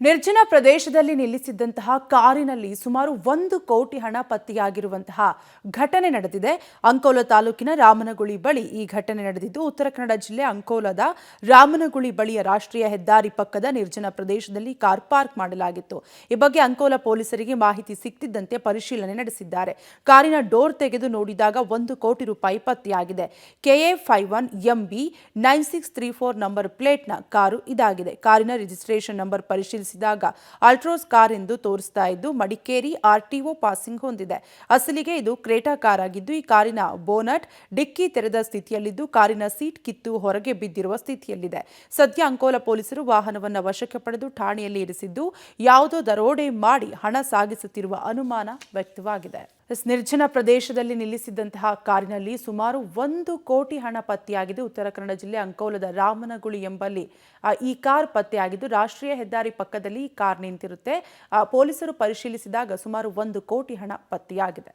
ನಿರ್ಜನ ಪ್ರದೇಶದಲ್ಲಿ ನಿಲ್ಲಿಸಿದ್ದಂತಹ ಕಾರಿನಲ್ಲಿ ಸುಮಾರು 1 ಕೋಟಿ ಹಣ ಪತ್ತೆಯಾಗಿರುವಂತಹ ಘಟನೆ ನಡೆದಿದೆ. ಅಂಕೋಲ ತಾಲೂಕಿನ ರಾಮನಗುಳಿ ಬಳಿ ಈ ಘಟನೆ ನಡೆದಿದ್ದು, ಉತ್ತರ ಕನ್ನಡ ಜಿಲ್ಲೆ ಅಂಕೋಲದ ರಾಮನಗುಳಿ ಬಳಿಯ ರಾಷ್ಟ್ರೀಯ ಹೆದ್ದಾರಿ ಪಕ್ಕದ ನಿರ್ಜನ ಪ್ರದೇಶದಲ್ಲಿ ಕಾರ್ ಪಾರ್ಕ್ ಮಾಡಲಾಗಿತ್ತು. ಈ ಬಗ್ಗೆ ಅಂಕೋಲ ಪೊಲೀಸರಿಗೆ ಮಾಹಿತಿ ಸಿಕ್ಕಿದ್ದಂತೆ ಪರಿಶೀಲನೆ ನಡೆಸಿದ್ದಾರೆ. ಕಾರಿನ ಡೋರ್ ತೆಗೆದು ನೋಡಿದಾಗ 1 ಕೋಟಿ ರೂಪಾಯಿ ಪತ್ತೆಯಾಗಿದೆ. KA51MB 9634 ನಂಬರ್ ಪ್ಲೇಟ್ನ ಕಾರು ಇದಾಗಿದೆ. ಕಾರಿನ ರಿಜಿಸ್ಟ್ರೇಷನ್ ನಂಬರ್ ಪರಿಶೀಲಿಸಿದಾಗ ಅಲ್ಟ್ರೋಸ್ ಕಾರ್ ಎಂದು ತೋರಿಸ್ತಾ ಇದ್ದು, ಮಡಿಕೇರಿ RTO ಪಾಸಿಂಗ್ ಹೊಂದಿದೆ. ಅಸಲಿಗೆ ಇದು ಕ್ರೇಟಾ ಕಾರ್ ಆಗಿದ್ದು, ಈ ಕಾರಿನ ಬೋನಟ್ ಡಿಕ್ಕಿ ತೆರೆದ ಸ್ಥಿತಿಯಲ್ಲಿದ್ದು, ಕಾರಿನ ಸೀಟ್ ಕಿತ್ತು ಹೊರಗೆ ಬಿದ್ದಿರುವ ಸ್ಥಿತಿಯಲ್ಲಿದೆ. ಸದ್ಯ ಅಂಕೋಲ ಪೊಲೀಸರು ವಾಹನವನ್ನು ವಶಕ್ಕೆ ಪಡೆದು ಠಾಣೆಯಲ್ಲಿ ಇರಿಸಿದ್ದು, ಯಾವುದೋ ದರೋಡೆ ಮಾಡಿ ಹಣ ಸಾಗಿಸುತ್ತಿರುವ ಅನುಮಾನ ವ್ಯಕ್ತವಾಗಿದೆ. ನಿರ್ಜನ ಪ್ರದೇಶದಲ್ಲಿ ನಿಲ್ಲಿಸಿದ್ದಂತಹ ಕಾರಿನಲ್ಲಿ ಸುಮಾರು 1 ಕೋಟಿ ಹಣ ಪತ್ತೆಯಾಗಿದೆ. ಉತ್ತರ ಕನ್ನಡ ಜಿಲ್ಲೆ ಅಂಕೋಲದ ರಾಮನಗುಳಿ ಎಂಬಲ್ಲಿ ಈ ಕಾರ್ ಪತ್ತೆಯಾಗಿದ್ದು, ರಾಷ್ಟ್ರೀಯ ಹೆದ್ದಾರಿ ಪಕ್ಕದಲ್ಲಿ ಈ ಕಾರ್ ನಿಂತಿರುತ್ತೆ. ಪೊಲೀಸರು ಪರಿಶೀಲಿಸಿದಾಗ ಸುಮಾರು 1 ಕೋಟಿ ಹಣ ಪತ್ತೆಯಾಗಿದೆ.